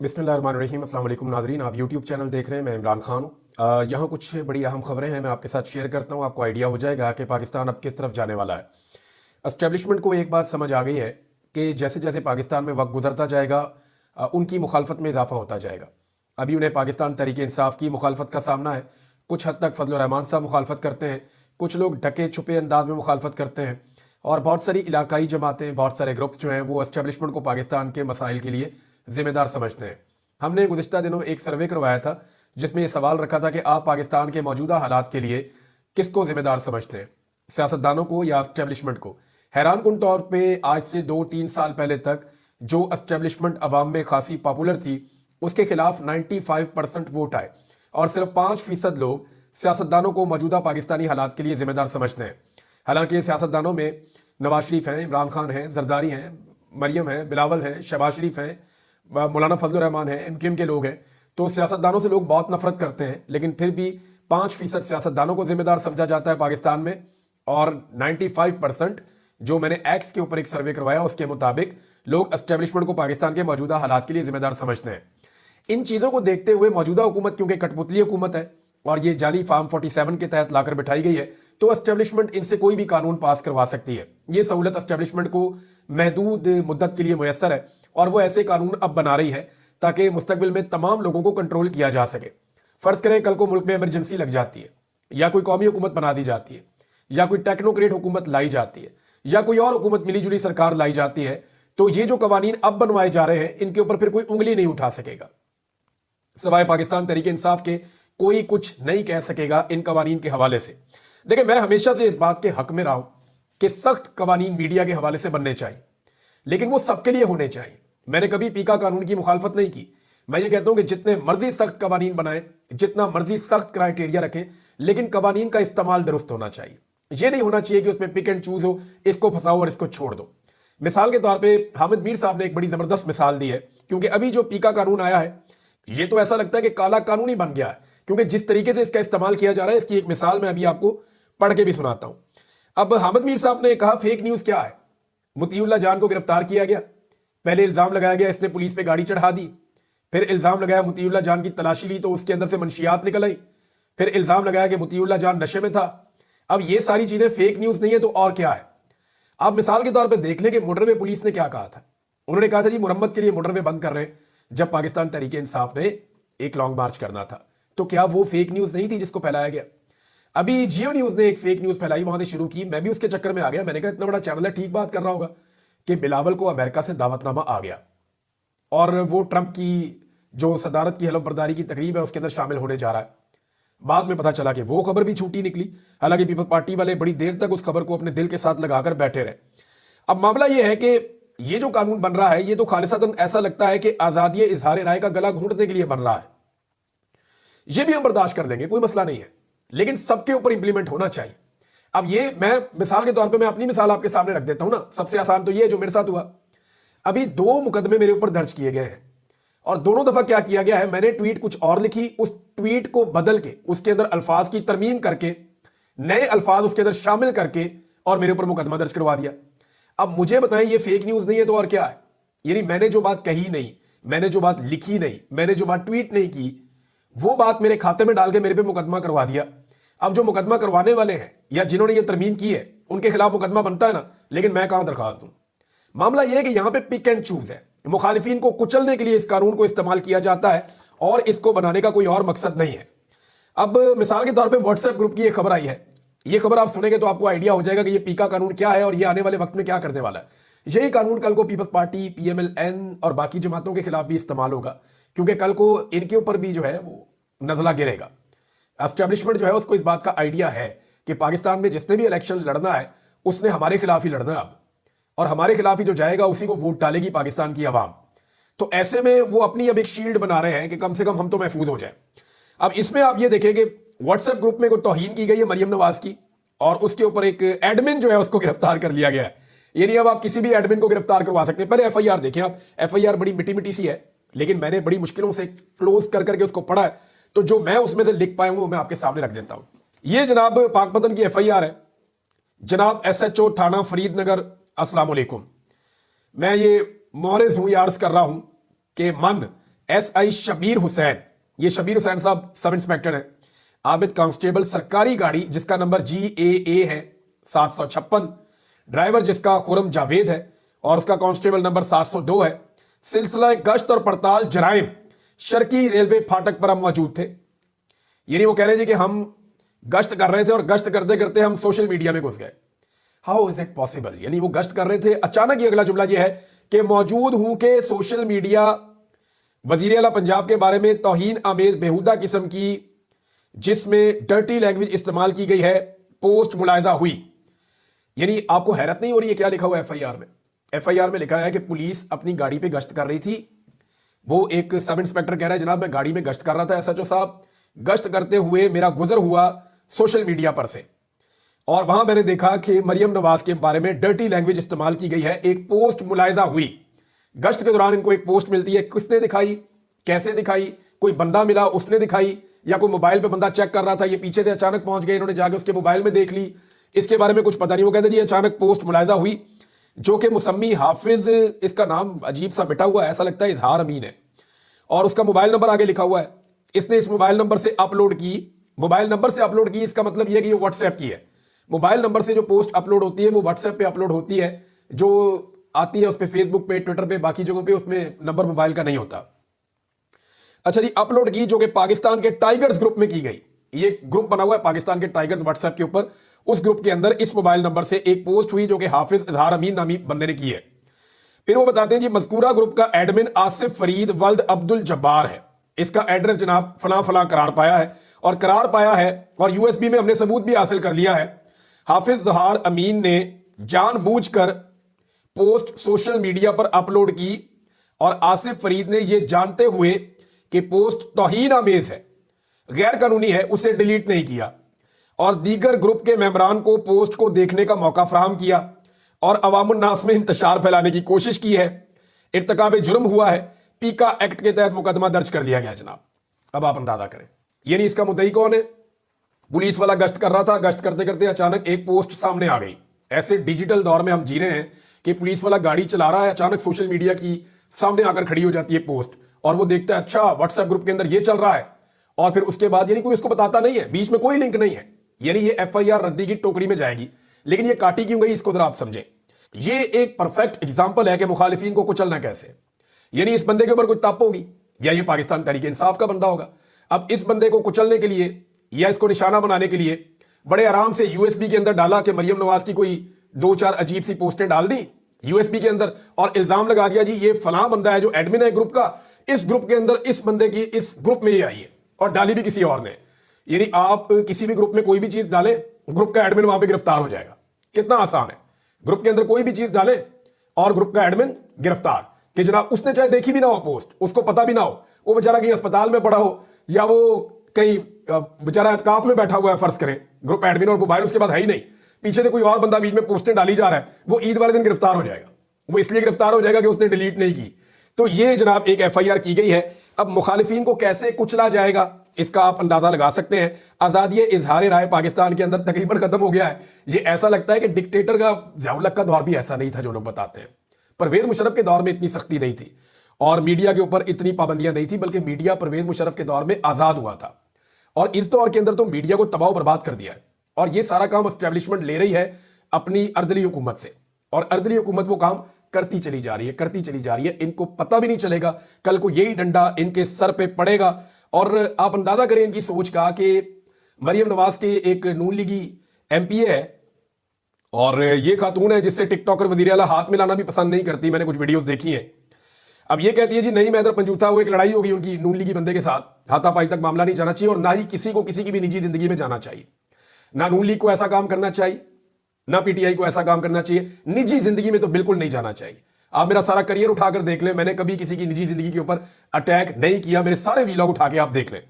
बिस्मिल्लाहिर्रहमानिर्रहीम। अस्सलाम वालेकुम नाज़रीन, आप यूट्यूब चैनल देख रहे हैं। मैं इमरान खान हूँ। यहाँ कुछ बड़ी अहम खबरें हैं, मैं आपके साथ शेयर करता हूँ। आपको आइडिया हो जाएगा कि पाकिस्तान अब किस तरफ जाने वाला है। एस्टेब्लिशमेंट को एक बात समझ आ गई है कि जैसे जैसे पाकिस्तान में वक्त गुजरता जाएगा उनकी मुखालफत में इजाफा होता जाएगा। अभी उन्हें पाकिस्तान तहरीक इंसाफ की मुखालफत का सामना है। कुछ हद तक फजल रहमान साहब मुखालफत करते हैं, कुछ लोग ढके छुपे अंदाज में मुखालफत करते हैं, और बहुत सारी इलाकाई जमातें, बहुत सारे ग्रुप्स जो हैं वो एस्टेब्लिशमेंट को पाकिस्तान के मसाइल के लिए जिम्मेदार समझते हैं। हमने गुज़िश्ता दिनों एक सर्वे करवाया था जिसमें यह सवाल रखा था कि आप पाकिस्तान के मौजूदा हालात के लिए किसको जिम्मेदार समझते हैं, सियासतदानों को या एस्टेब्लिशमेंट को। हैरान कुन तौर पे आज से 2-3 साल पहले तक जो एस्टेब्लिशमेंट अवाम में खासी पॉपुलर थी उसके खिलाफ 95% वोट आए, और सिर्फ 5% लोग सियासतदानों को मौजूदा पाकिस्तानी हालात के लिए जिम्मेदार समझते हैं। हालांकि सियासतदानों में नवाज शरीफ हैं, इमरान खान हैं, जरदारी हैं, मरियम हैं, बिलावल हैं, शहबाज शरीफ हैं, मौलाना फजल रहमान हैं, एमक्यूएम के लोग हैं। तो सियासतदानों से लोग बहुत नफरत करते हैं, लेकिन फिर भी 5% सियासतदानों को जिम्मेदार समझा जाता है पाकिस्तान में, और 95% जो मैंने एक्स के ऊपर एक सर्वे करवाया उसके मुताबिक लोग एस्टेब्लिशमेंट को पाकिस्तान के मौजूदा हालात के लिए जिम्मेदार समझते हैं। इन चीज़ों को देखते हुए मौजूदा हुकूमत, क्योंकि कठपुतली हुकूमत है और ये जाली फार्म 47 के तहत लाकर बिठाई गई है, तो एस्टेब्लिशमेंट इनसे कोई भी कानून पास करवा सकती है। ये सहूलत एस्टेब्लिशमेंट को महदूद मुद्दत के लिए मुयसर है, और वो ऐसे कानून अब बना रही है ताकि मुस्तकबिल में तमाम लोगों को कंट्रोल किया जा सके। फर्ज करें कल को मुल्क में इमरजेंसी लग जाती है, या कोई कौमी हुकूमत बना दी जाती है, या कोई टेक्नोक्रेट हुकूमत लाई जाती है, या कोई और हुकूमत मिली जुली सरकार लाई जाती है, तो ये जो कवानीन अब बनवाए जा रहे हैं इनके ऊपर फिर कोई उंगली नहीं उठा सकेगा। सवाए पाकिस्तान तहरीक इंसाफ के कोई कुछ नहीं कह सकेगा इन कवानीन के हवाले से। देखिए, मैं हमेशा से इस बात के हक में रहा हूं कि सख्त कवानीन मीडिया के हवाले से बनने चाहिए, लेकिन वो सबके लिए होने चाहिए। मैंने कभी पीका कानून की मुखालफत नहीं की। मैं ये कहता हूं कि जितने मर्जी सख्त कवानीन बनाए, जितना मर्जी सख्त क्राइटेरिया रखें, लेकिन कवानीन का इस्तेमाल दुरुस्त होना चाहिए। यह नहीं होना चाहिए कि उसमें पिक एंड चूज हो, इसको फंसाओ और इसको छोड़ दो। मिसाल के तौर पर हामिद मीर साहब ने एक बड़ी जबरदस्त मिसाल दी है, क्योंकि अभी जो पीका कानून आया है ये तो ऐसा लगता है कि काला कानून ही बन गया है, क्योंकि जिस तरीके से इसका इस्तेमाल किया जा रहा है। इसकी एक मिसाल मैं अभी आपको पढ़ के भी सुनाता हूं। अब हामिद मीर साहब ने कहा फेक न्यूज क्या है। मुतीउल्लाह जान को गिरफ्तार किया गया, पहले इल्जाम लगाया गया इसने पुलिस पे गाड़ी चढ़ा दी, फिर इल्जाम लगाया मुतीउल्लाह जान की तलाशी ली तो उसके अंदर से मंशियात निकल आई, फिर इल्जाम लगाया कि मुतीउल्लाह जान नशे में था। अब ये सारी चीजें फेक न्यूज नहीं है तो और क्या है। आप मिसाल के तौर पर देख लें कि मोटरवे पुलिस ने क्या कहा था। उन्होंने कहा था जी मुरम्मत के लिए मोटरवे बंद कर रहे हैं, जब पाकिस्तान तहरीक इंसाफ ने एक लॉन्ग मार्च करना था। तो क्या वो फेक न्यूज नहीं थी जिसको फैलाया गया। अभी जियो न्यूज ने एक फेक न्यूज फैलाई, वहां से शुरू की, मैं भी उसके चक्कर में आ गया। मैंने कहा इतना बड़ा चैनल है, ठीक बात कर रहा होगा कि बिलावल को अमेरिका से दावतनामा आ गया और वो ट्रंप की जो सदारत की हलफ बर्दारी की तकरीब है उसके अंदर शामिल होने जा रहा है। बाद में पता चला कि वो खबर भी झूठी निकली। हालांकि पीपल्स पार्टी वाले बड़ी देर तक उस खबर को अपने दिल के साथ लगाकर बैठे रहे। अब मामला यह है कि ये जो कानून बन रहा है ये तो खालिसतन ऐसा लगता है कि आजादी इजहार राय का गला घूंटने के लिए बन रहा है। ये भी हम बर्दाश्त कर लेंगे, कोई मसला नहीं है, लेकिन सबके ऊपर इंप्लीमेंट होना चाहिए। अब ये मैं मिसाल के तौर पे मैं अपनी मिसाल आपके सामने रख देता हूं ना। सबसे आसान तो ये जो मेरे साथ हुआ, अभी 2 मुकदमे मेरे ऊपर दर्ज किए गए हैं, और दोनों दफा क्या किया गया है, मैंने ट्वीट कुछ और लिखी, उस ट्वीट को बदल के उसके अंदर अल्फाज की तरमीम करके नए अल्फाज उसके अंदर शामिल करके और मेरे ऊपर मुकदमा दर्ज करवा दिया। अब मुझे बताएं ये फेक न्यूज नहीं है तो और क्या है। यानी मैंने जो बात कही नहीं, मैंने जो बात लिखी नहीं, मैंने जो बात ट्वीट नहीं की, वो बात मेरे खाते में डाल के मेरे पे मुकदमा करवा दिया। अब जो मुकदमा करवाने वाले हैं या जिन्होंने ये तरमीम की है उनके खिलाफ मुकदमा बनता है ना, लेकिन मैं कहां दरखास्त दूं। मामला यह है कि यहां पे पिक एंड चूज है। मुखालिफिन को कुचलने के लिए इस कानून को इस्तेमाल किया जाता है और इसको बनाने का कोई और मकसद नहीं है। अब मिसाल के तौर पर व्हाट्सएप ग्रुप की एक खबर आई है, ये खबर आप सुनेंगे तो आपको आइडिया हो जाएगा कि ये पीका कानून क्या है और ये आने वाले वक्त में क्या करने वाला है। यही कानून कल को पीपल्स पार्टी, पीएमएलएन और बाकी जमातों के खिलाफ भी इस्तेमाल होगा, क्योंकि कल को इनके ऊपर भी जो है वो नजला गिरेगा। एस्टेब्लिशमेंट जो है उसको इस बात का आइडिया है कि पाकिस्तान में जिसने भी इलेक्शन लड़ना है उसने हमारे खिलाफ ही लड़ना है अब, और हमारे खिलाफ ही जो जाएगा उसी को वोट डालेगी पाकिस्तान की आवाम। तो ऐसे में वो अपनी अब एक शील्ड बना रहे हैं कि कम से कम हम तो महफूज हो जाए। अब इसमें आप ये देखेंगे व्हाट्सएप ग्रुप में कोई तौहीन की गई है मरियम नवाज की, और उसके ऊपर एक एडमिन जो है उसको गिरफ्तार कर लिया गया है। यानी अब आप किसी भी एडमिन को गिरफ्तार करवा सकते हैं। पहले एफआईआर देखें आप, एफआईआर बड़ी मिट्टी मिट्टी सी है, लेकिन मैंने बड़ी मुश्किलों से क्लोज कर करके उसको पढ़ा है, तो जो मैं उसमें से लिख पाया हूं वो मैं आपके सामने रख देता हूं। ये जनाब पाकपतन की एफआईआर है। जनाब एसएचओ थाना फरीदनगर, अस्सलाम वालेकुम। मैं ये मोहरज हूं, यार्ज कर रहा हूं कि मन SI शबीर हुसैन, ये शबीर हुसैन साहब सब इंस्पेक्टर है। आबिद कांस्टेबल, सरकारी गाड़ी जिसका नंबर GAA है 756, ड्राइवर जिसका खुरम जावेद है और उसका कांस्टेबल नंबर 702 है। सिलसिला गश्त और पड़ताल जराइम, शर्की रेलवे फाटक पर हम मौजूद थे। यानी वो कह रहे हैं कि हम गश्त कर रहे थे और गश्त करते करते हम सोशल मीडिया में घुस गए। How is it possible? यानी वो गश्त कर रहे थे, अचानक ये अगला जुमला ये है कि मौजूद हूं कि सोशल मीडिया वजीर आला पंजाब के बारे में तौहीन आमेज बेहुदा किस्म की, जिसमें डर्टी लैंग्वेज इस्तेमाल की गई है, पोस्ट मुलायदा हुई। यानी आपको हैरत नहीं हो रही है क्या लिखा हुआ है FIR में? FIR में लिखा है कि पुलिस अपनी गाड़ी पे गश्त कर रही थी। वो एक सब इंस्पेक्टर कह रहा है जनाब मैं गाड़ी में गश्त कर रहा था, SHO साहब, गश्त करते हुए मेरा गुजर हुआ सोशल मीडिया पर से और वहां मैंने देखा कि मरियम नवाज के बारे में डर्टी लैंग्वेज इस्तेमाल की गई है, एक पोस्ट मुलायदा हुई। गश्त के दौरान इनको एक पोस्ट मिलती है, किसने दिखाई, कैसे दिखाई, कोई बंदा मिला उसने दिखाई या कोई मोबाइल पे बंदा चेक कर रहा था, ये पीछे से अचानक पहुंच गए, इन्होंने जाके उसके मोबाइल में देख ली, इसके बारे में कुछ पता नहीं। वो कहते जी अचानक पोस्ट मुलायदा हुई, जो कि मुसम्मी हाफिज, इसका नाम अजीब सा मिटा हुआ है, ऐसा लगता है इजहार अमीन है, और उसका मोबाइल नंबर आगे लिखा हुआ है। इसने इस मोबाइल नंबर से अपलोड की, मोबाइल नंबर से अपलोड की, इसका मतलब यह कि ये व्हाट्सएप की है। मोबाइल नंबर से जो पोस्ट अपलोड होती है वो व्हाट्सएप पे अपलोड होती है, जो आती है उस पर फेसबुक पे, ट्विटर पे, बाकी जगहों पे उसमें नंबर मोबाइल का नहीं होता। अच्छा जी, अपलोड की जो कि पाकिस्तान के टाइगर्स ग्रुप में की गई। ये ग्रुप बना हुआ है पाकिस्तान के टाइगर्स व्हाट्सएप के ऊपर, उस ग्रुप के अंदर इस मोबाइल नंबर से एक पोस्ट हुई जो कि हाफिज इजहार अमीन नामी बंदे ने की है। फिर वो बताते हैं जी मज़कूरा ग्रुप का एडमिन आसिफ फरीद वल्द अब्दुल जब्बार है, इसका एड्रेस जनाब फला फला करार पाया है, और करार पाया है और USB में हमने सबूत भी हासिल कर लिया है। हाफिज इजहार अमीन ने जानबूझकर पोस्ट सोशल मीडिया पर अपलोड की और आसिफ फरीद ने यह जानते हुए कि पोस्ट तौहीन आमेज है, गैर कानूनी है, उसे डिलीट नहीं किया और दीगर ग्रुप के मेंबरान को पोस्ट को देखने का मौका फराहम किया और अवामुन्नास में इंतशार फैलाने की कोशिश की है। इर्तिकाब जुर्म हुआ है, पीका एक्ट के तहत मुकदमा दर्ज कर लिया गया जनाब। अब आप अंदाजा करें, यानी इसका मुद्दई कौन है? पुलिस वाला गश्त कर रहा था, गश्त करते करते अचानक एक पोस्ट सामने आ गई। ऐसे डिजिटल दौर में हम जी रहे हैं कि पुलिस वाला गाड़ी चला रहा है, अचानक सोशल मीडिया की सामने आकर खड़ी हो जाती है पोस्ट और वो देखता है अच्छा व्हाट्सएप ग्रुप के अंदर ये चल रहा है, और फिर उसके बाद यानी कोई उसको बताता नहीं है, बीच में कोई लिंक नहीं है, यानी ये FIR रद्दी की टोकरी में जाएगी। लेकिन ये काटी क्यों गई, इसको जरा आप समझें। ये एक परफेक्ट एग्जाम्पल है कि मुखालिफिन को कुचलना कैसे। यानी इस बंदे के ऊपर कोई तप होगी या ये पाकिस्तान तहरीक इंसाफ का बंदा होगा। अब इस बंदे को कुचलने के लिए या इसको निशाना बनाने के लिए बड़े आराम से USB के अंदर डाला कि मरियम नवाज की कोई 2-4 अजीब सी पोस्टें डाल दी USB के अंदर और इल्जाम लगा दिया जी ये फलां बंदा है जो एडमिन है ग्रुप का, इस ग्रुप के अंदर इस बंदे की इस ग्रुप में ही आई है, और डाली भी किसी और ने। यानी आप किसी भी ग्रुप में कोई भी चीज डालें, ग्रुप का एडमिन वहां पे गिरफ्तार हो जाएगा। कितना आसान है, ग्रुप के अंदर कोई भी चीज डालें और ग्रुप का एडमिन गिरफ्तार, कि जनाब उसने चाहे देखी भी ना हो पोस्ट, उसको पता भी ना हो, वो बेचारा कहीं अस्पताल में पड़ा हो या वो कहीं बेचारा एतकाफ में बैठा हुआ है, फर्ज करें, ग्रुप एडमिन और मोबाइल उसके बाद है ही नहीं, पीछे से कोई और बंदा बीच में पोस्टें डाली जा रहा है, वो ईद वाले दिन गिरफ्तार हो जाएगा। वो इसलिए गिरफ्तार हो जाएगा कि उसने डिलीट नहीं की। तो ये जनाब एक FIR की गई है। अब मुखालिफिन को कैसे कुचला जाएगा इसका आप अंदाजा लगा सकते हैं। आजादी इजहार राय पाकिस्तान के अंदर तकरीबन खत्म हो गया है। ये ऐसा लगता है कि डिक्टेटर का, ज़िया-उल-हक का दौर भी ऐसा नहीं था जो लोग बताते हैं। परवेज मुशर्रफ के दौर में इतनी सख्ती नहीं थी और मीडिया के ऊपर इतनी पाबंदियां नहीं थी, बल्कि मीडिया परवेज मुशर्रफ के दौर में आजाद हुआ था। और इस दौर के अंदर तो मीडिया को तबाह बर्बाद कर दिया है और ये सारा काम एस्टेब्लिशमेंट ले रही है अपनी अर्दली हुकूमत से, और अर्दली हुकूमत वो काम करती चली जा रही है, करती चली जा रही है। इनको पता भी नहीं चलेगा कल को यही डंडा इनके सर पे पड़ेगा। और आप अंदाजा करें इनकी सोच का कि मरियम नवाज के एक नून लीगी MPA है और ये खातून है जिससे टिकटॉकर वजीर आला हाथ मिलाना भी पसंद नहीं करती, मैंने कुछ वीडियोस देखी हैं। अब ये कहती है जी नहीं मैदर पंजूथा, वो एक लड़ाई होगी उनकी नून लीगी बंदे के साथ, हाथापाई तक मामला नहीं जाना चाहिए और ना ही किसी को किसी की भी निजी जिंदगी में जाना चाहिए। ना नून लीग को ऐसा काम करना चाहिए, ना PTI को ऐसा काम करना चाहिए, निजी जिंदगी में तो बिल्कुल नहीं जाना चाहिए। आप मेरा सारा करियर उठाकर देख लें, मैंने कभी किसी की निजी जिंदगी के ऊपर अटैक नहीं किया, मेरे सारे वीलॉग उठा के आप देख लें।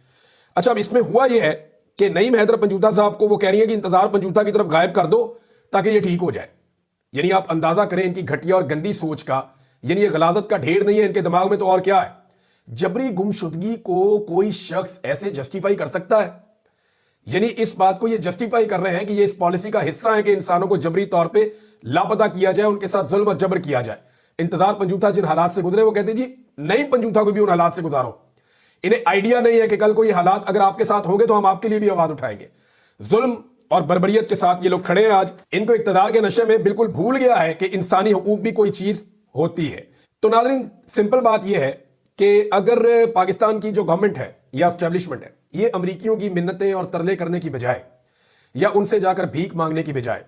अच्छा, अब इसमें हुआ यह है कि नईम हैदर पंजूथा साहब को वो कह रही है कि इंतजार पंजूथा की तरफ गायब कर दो ताकि ये ठीक हो जाए। यानी आप अंदाजा करें इनकी घटिया और गंदी सोच का। यानी ये गलाजत का ढेर नहीं है इनके दिमाग में तो और क्या है। जबरी गुमशुदगी को कोई शख्स ऐसे जस्टिफाई कर सकता है? यानी इस बात को ये जस्टिफाई कर रहे हैं कि ये इस पॉलिसी का हिस्सा है कि इंसानों को जबरी तौर पे लापता किया जाए, उनके साथ जुल्म और जबर किया जाए। इंतजार पंजूथा जिन हालात से गुजरे वो कहते जी नहीं पंजूथा को भी उन हालात से गुजारो। इन्हें आइडिया नहीं है कि कल को ये हालात अगर आपके साथ होंगे तो हम आपके लिए भी आवाज उठाएंगे। जुल्म और बर्बरियत के साथ ये लोग खड़े हैं आज। इनको इक्तदार के नशे में बिल्कुल भूल गया है कि इंसानी हुकूक भी कोई चीज होती है। तो नाज़रीन, सिंपल बात यह है कि अगर पाकिस्तान की जो गवर्नमेंट है या एस्टेब्लिशमेंट है, ये अमरीकियों की मिन्नतें और तरले करने की बजाय या उनसे जाकर भीख मांगने की बजाय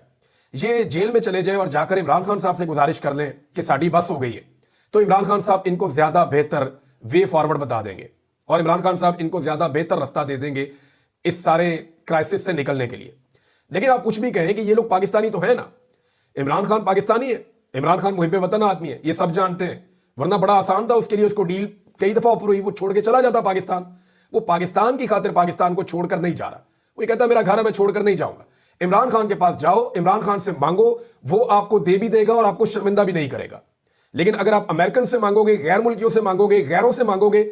ये जेल में चले जाएं और जाकर इमरान खान साहब से गुजारिश कर लें कि साड़ी बस हो गई है, तो इमरान खान साहब इनको ज्यादा बेहतर वे फॉरवर्ड बता देंगे और इमरान खान साहब इनको ज्यादा बेहतर रास्ता दे देंगे इस सारे क्राइसिस से निकलने के लिए। लेकिन आप कुछ भी कहें कि ये लोग पाकिस्तानी तो है ना, इमरान खान पाकिस्तानी है, इमरान खान मुहिब वतन आदमी है, ये सब जानते हैं। वरना बड़ा आसान था उसके लिए, उसको डील कई दफा ऑफर हुई, वो छोड़ के चला जाता पाकिस्तान। वो पाकिस्तान की खातिर पाकिस्तान को छोड़कर नहीं जा रहा। वो कहता मेरा घर है, मैं छोड़कर नहीं जाऊंगा। इमरान खान के पास जाओ, इमरान खान से मांगो, वो आपको दे भी देगा और आपको शर्मिंदा भी नहीं करेगा। लेकिन अगर आप अमेरिकन से मांगोगे, गैर मुल्कियों से मांगोगे, गैरों से मांगोगे,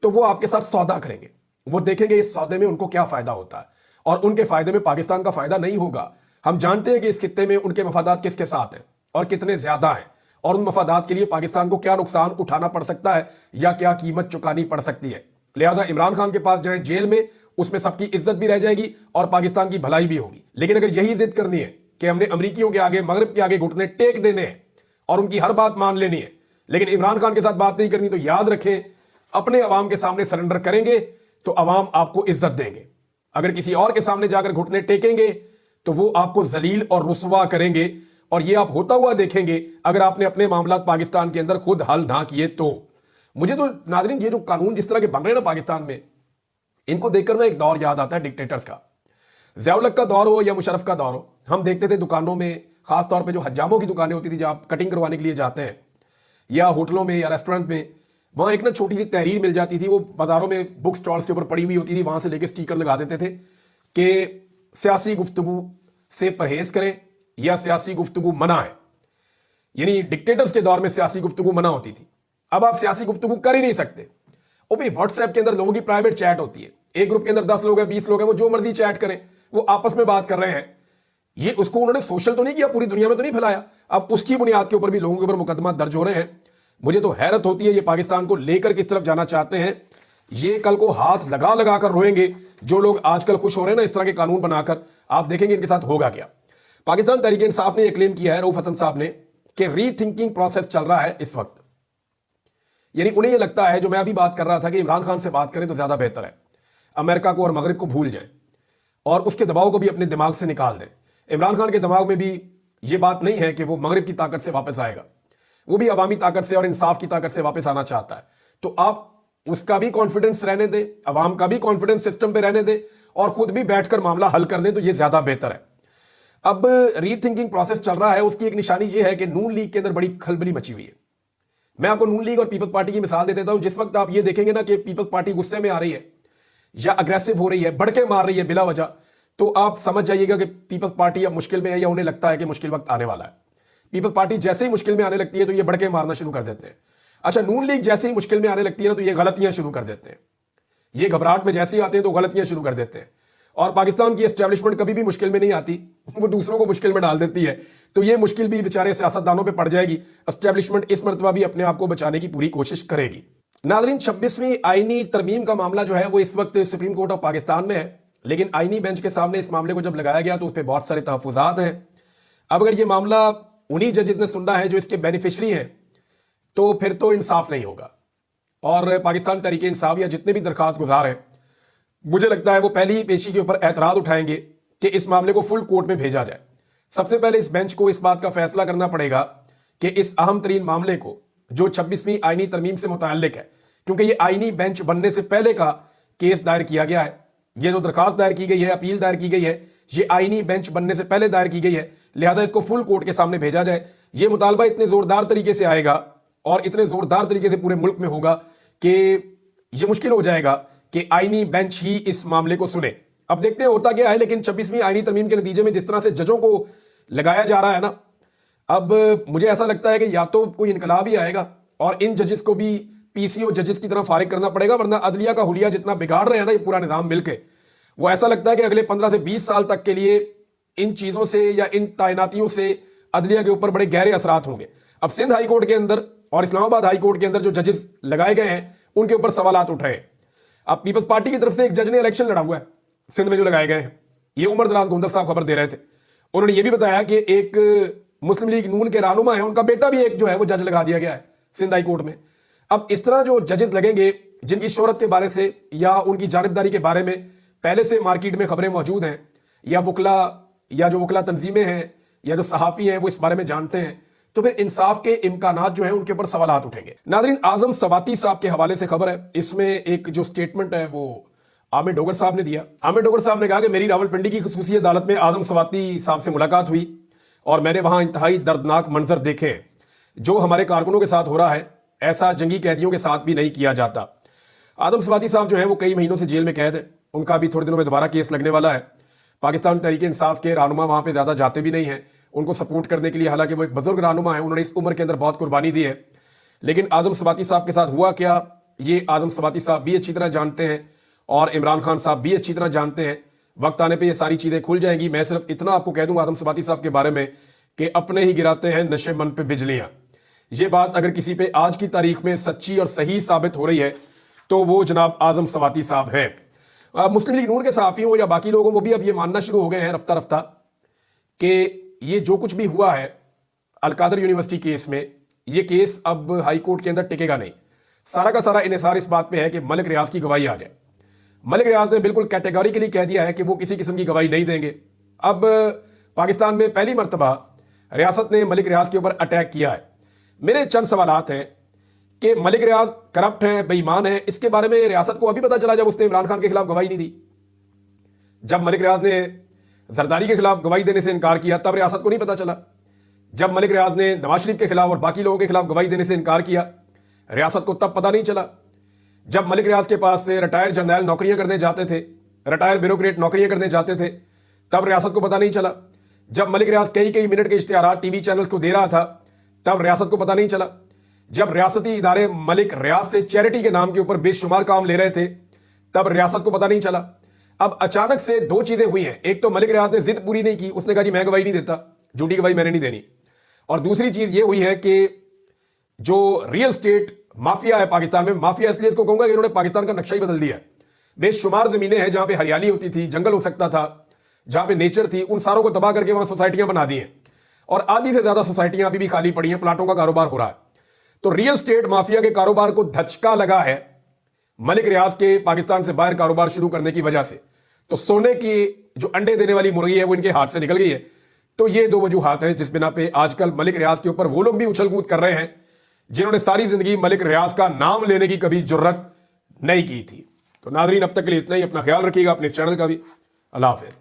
तो वो आपके साथ सौदा करेंगे। वो देखेंगे इस सौदे में उनको क्या फायदा होता है और उनके फायदे में पाकिस्तान का फायदा नहीं होगा। हम जानते हैं कि इस खित्ते में उनके मफादात किसके साथ हैं और कितने ज्यादा हैं, और उन मफादात के लिए पाकिस्तान को क्या नुकसान उठाना पड़ सकता है या क्या कीमत चुकानी पड़ सकती है। लिहाजा इमरान खान के पास जाए जेल में, उसमें सबकी इज्जत भी रह जाएगी और पाकिस्तान की भलाई भी होगी। लेकिन अगर यही जिद करनी है कि हमने अमरीकियों के आगे, मगरब के आगे घुटने टेक देने हैं और उनकी हर बात मान लेनी है, लेकिन इमरान खान के साथ बात नहीं करनी, तो याद रखें अपने अवाम के सामने सरेंडर करेंगे तो अवाम आपको इज्जत देंगे। अगर किसी और के सामने जाकर घुटने टेकेंगे तो वो आपको जलील और रुसवा करेंगे, और ये आप होता हुआ देखेंगे अगर आपने अपने मामला पाकिस्तान के अंदर खुद हल ना किए तो। मुझे तो नाज़रीन ये जो कानून जिस तरह के बन रहे हैं ना पाकिस्तान में, इनको देखकर ना एक दौर याद आता है डिक्टेटर्स का। ज़िया-उल-हक का दौर हो या मुशर्रफ का दौर हो, हम देखते थे दुकानों में, खास तौर पे जो हज्जामों की दुकानें होती थी जहां आप कटिंग करवाने के लिए जाते हैं, या होटलों में या रेस्टोरेंट में, वहां एक ना छोटी सी तहरीर मिल जाती थी। वो बाजारों में बुक स्टॉल्स के ऊपर पड़ी हुई होती थी, वहां से लेके स्टिकर लगा देते थे कि सियासी गुफ्तगू से परहेज करें या सियासी गुफ्तगू मना है। यानी डिक्टेटर्स के दौर में सियासी गुफ्तगू मना होती थी, अब आप सियासी गुफ्तगू कर ही नहीं सकते। वो भी व्हाट्सएप के अंदर लोगों की प्राइवेट चैट होती है, एक ग्रुप के अंदर 10 लोग हैं, 20 लोग हैं, वो जो मर्जी चैट करें, वो आपस में बात कर रहे हैं। ये उसको उन्होंने सोशल तो नहीं किया, पूरी दुनिया में तो नहीं फैलाया, अब उसकी बुनियाद के ऊपर भी लोगों के ऊपर मुकदमा दर्ज हो रहे हैं। मुझे तो हैरत होती है ये पाकिस्तान को लेकर किस तरफ जाना चाहते हैं। ये कल को हाथ लगा लगा कर रोएंगे जो लोग आजकल खुश हो रहे हैं ना इस तरह के कानून बनाकर। आप देखेंगे इनके साथ होगा क्या। पाकिस्तान तहरीक इंसाफ ने यह क्लेम किया है, रऊफ हसन साहब ने, कि रीथिंकिंग प्रोसेस चल रहा है इस वक्त। यानी उन्हें यह लगता है, जो मैं अभी बात कर रहा था, कि इमरान खान से बात करें तो ज्यादा बेहतर है, अमेरिका को और मगरिब को भूल जाएं और उसके दबाव को भी अपने दिमाग से निकाल दें। इमरान खान के दिमाग में भी ये बात नहीं है कि वो मगरिब की ताकत से वापस आएगा, वो भी अवामी ताकत से और इंसाफ की ताकत से वापस आना चाहता है। तो आप उसका भी कॉन्फिडेंस रहने दें, अवाम का भी कॉन्फिडेंस सिस्टम पे रहने दें और खुद भी बैठकर मामला हल कर दें, तो ये ज्यादा बेहतर है। अब रीथिंकिंग प्रोसेस चल रहा है, उसकी एक निशानी ये है कि नून लीग के अंदर बड़ी खलबली मची हुई है। मैं आपको नून लीग और पीपल्स पार्टी की मिसाल दे देता हूं। जिस वक्त आप ये देखेंगे ना कि पीपल्स पार्टी गुस्से में आ रही है या अग्रेसिव हो रही है, भड़के मार रही है बिला वजह, तो आप समझ जाइएगा कि पीपल्स पार्टी अब मुश्किल में है या उन्हें लगता है कि मुश्किल वक्त आने वाला है। पीपल्स पार्टी जैसे ही मुश्किल में आने लगती है तो ये भड़के मारना शुरू कर देते हैं। अच्छा, नून लीग जैसे ही मुश्किल में आने लगती है ना तो ये गलतियां शुरू कर देते हैं। ये घबराहट में जैसे ही आते हैं तो गलतियां शुरू कर देते हैं। और पाकिस्तान की एस्टेब्लिशमेंट कभी भी मुश्किल में नहीं आती, वो दूसरों को मुश्किल में डाल देती है। तो ये मुश्किल भी बेचारे सियासतदानों पे पड़ जाएगी। एस्टेब्लिशमेंट इस मरतबा भी अपने आप को बचाने की पूरी कोशिश करेगी। नाज़रीन, 26वीं आईनी तरमीम का मामला जो है वो इस वक्त सुप्रीम कोर्ट ऑफ पाकिस्तान में है, लेकिन आईनी बेंच के सामने इस मामले को जब लगाया गया तो उस पर बहुत सारे तहफुजात हैं। अब अगर ये मामला उन्हीं जजेस ने सुनना है जो इसके बेनिफिशरी हैं, तो फिर तो इंसाफ नहीं होगा। और पाकिस्तान तहरीक इंसाफ या जितने भी दरखास्त गुजार हैं, मुझे लगता है वो पहली ही पेशी के ऊपर एतराज उठाएंगे कि इस मामले को फुल कोर्ट में भेजा जाए। सबसे पहले इस बेंच को इस बात का फैसला करना पड़ेगा कि इस अहम तरीन मामले को, जो 26वीं आईनी तरमीम से मुताल्लिक है, क्योंकि ये आईनी बेंच बनने से पहले का केस दायर किया गया है, ये जो दरखास्त दायर की गई है, अपील दायर की गई है, ये आईनी बेंच बनने से पहले दायर की गई है। लिहाजा इसको फुल कोर्ट के सामने भेजा जाए। ये मुतालबा इतने जोरदार तरीके से आएगा और इतने जोरदार तरीके से पूरे मुल्क में होगा कि ये मुश्किल हो जाएगा कि आईनी बेंच ही इस मामले को सुने। अब देखते हैं होता क्या है। लेकिन 26वीं आईनी तरमीम के नतीजे में जिस तरह से जजों को लगाया जा रहा है ना, अब मुझे ऐसा लगता है कि या तो कोई इनकलाब ही आएगा और इन जजेस को भी पीसीओ जजेस की तरह फारिग करना पड़ेगा, वरना अदलिया का हुलिया जितना बिगाड़ रहे हैं ना ये पूरा निजाम मिलके, वो ऐसा लगता है कि अगले 15 से 20 साल तक के लिए इन चीजों से या इन तैनातियों से अदलिया के ऊपर बड़े गहरे असरात होंगे। अब सिंध हाई कोर्ट के अंदर और इस्लामाबाद हाई कोर्ट के अंदर जो जजेस लगाए गए हैं उनके ऊपर सवालात उठ रहे हैं। अब पीपल्स पार्टी की तरफ से एक जज ने इलेक्शन लड़ा हुआ है सिंध में जो लगाए गए हैं, ये उमर दराज गोंदर साहब खबर दे रहे थे। उन्होंने ये भी बताया कि एक मुस्लिम लीग नून के रहनुमा है, उनका बेटा भी एक जो है वो जज लगा दिया गया है सिंध हाई कोर्ट में। अब इस तरह जो जजेस लगेंगे जिनकी शोहरत के बारे से या उनकी जानिबदारी के बारे में पहले से मार्केट में खबरें मौजूद हैं, या जो वकला तंजीमें हैं या जो सहाफ़ी हैं वो इस बारे में जानते हैं, तो फिर इंसाफ के इम्कानात जो हैं उनके ऊपर सवालात उठेंगे। नाज़रीन, आज़म सवाती साहब के हवाले से खबर है, इसमें एक जो स्टेटमेंट है वो आमिर डोगर साहब ने दिया। आमिर डोगर साहब ने कहा कि मेरी रावलपिंडी की खुसूसी अदालत में आज़म सवाती साहब से मुलाकात हुई और मैंने वहां इंतहाई दर्दनाक मंजर देखे हैं। जो हमारे कारकुनों के साथ हो रहा है ऐसा जंगी कैदियों के साथ भी नहीं किया जाता। आज़म सवाती साहब जो है वो कई महीनों से जेल में कैद है, उनका भी थोड़े दिनों में दोबारा केस लगने वाला है। पाकिस्तान तहरीक इंसाफ के रहनुमा वहां पे ज़्यादा जाते भी नहीं हैं उनको सपोर्ट करने के लिए, हालांकि वो एक बुजुर्ग रहनुमा है, उन्होंने इस उम्र के अंदर बहुत कुर्बानी दी है। लेकिन आज़म सवाती साहब के साथ हुआ क्या, ये आज़म सवाती साहब भी अच्छी तरह जानते हैं और इमरान खान साहब भी अच्छी तरह जानते हैं। वक्त आने पर ये सारी चीज़ें खुल जाएंगी। मैं सिर्फ इतना आपको कह दूँ आज़म सवाती साहब के बारे में कि अपने ही गिराते हैं नशे मन पे बिजलियां। ये बात अगर किसी पे आज की तारीख में सच्ची और सही साबित हो रही है तो वो जनाब आज़म सवाती साहब हैं। मुस्लिम लीग नून के सहाफ़ियों या बाकी लोगों को भी अब ये मानना शुरू हो गए हैं रफ्ता रफ्ता कि ये जो कुछ भी हुआ है अलकादर यूनिवर्सिटी केस में, ये केस अब हाई कोर्ट के अंदर टिकेगा नहीं। सारा का सारा इन्हिसार इस बात पे है कि मलिक रियाज की गवाही आ जाए। मलिक रियाज ने बिल्कुल कैटेगोरिकली कह दिया है कि वो किसी किस्म की गवाही नहीं देंगे। अब पाकिस्तान में पहली मरतबा रियासत ने मलिक रियाज के ऊपर अटैक किया है। मेरे चंद सवालात हैं कि मलिक रियाज करप्ट है, बेईमान है, इसके बारे में रियासत को अभी पता चला जब उसने इमरान खान के खिलाफ गवाही नहीं दी। जब मलिक रियाज ने जरदारी के खिलाफ गवाही देने से इनकार किया तब रियासत को नहीं पता चला। जब मलिक रियाज ने नवाज शरीफ के खिलाफ और बाकी लोगों के खिलाफ गवाही देने से इनकार किया रियासत को तब पता नहीं चला। जब मलिक रियाज के पास से रिटायर्ड जर्नैल नौकरियां करने जाते थे, रिटायर्ड ब्यूरोक्रेट नौकरियां करने जाते थे, तब रियासत को पता नहीं चला। जब मलिक रियाज कई मिनट के इश्तिहारात टीवी चैनल्स को दे रहा था तब रियासत को पता नहीं चला। जब रियासती इदारे मलिक रियाज से चैरिटी के नाम के ऊपर बेशुमार काम ले रहे थे तब रियासत को पता नहीं चला। अब अचानक से दो चीजें हुई हैं, एक तो मलिक रियाज ने जिद पूरी नहीं की, उसने कहा जी मैं गवाही नहीं देता, झूठी गवाही मैंने नहीं देनी। और दूसरी चीज ये हुई है कि जो रियल स्टेट माफिया है पाकिस्तान में, माफिया इसलिए इसको कहूंगा कि इन्होंने पाकिस्तान का नक्शा ही बदल दिया। बेशुमार जमीनें हैं जहां पे हरियाली होती थी, जंगल हो सकता था, जहां पे नेचर थी, उन सारों को तबाह करके वहां सोसाइटियां बना दी हैं और आधी से ज्यादा सोसाइटियां अभी भी खाली पड़ी हैं, प्लाटों का कारोबार हो रहा है। तो रियल स्टेट माफिया के कारोबार को धचका लगा है मलिक रियाज के पाकिस्तान से बाहर कारोबार शुरू करने की वजह से। तो सोने की जो अंडे देने वाली मुर्गी है वो इनके हाथ से निकल गई है। तो ये दो वजूहात हैं जिस बिना पे आजकल मलिक रियाज के ऊपर वो लोग भी उछल कूद कर रहे हैं जिन्होंने सारी जिंदगी मलिक रियाज का नाम लेने की कभी जुर्रत नहीं की थी। तो नाजरीन, अब तक के लिए इतना ही। अपना ख्याल रखिएगा, अपने इस चैनल का भी। अल्लाह हाफिज।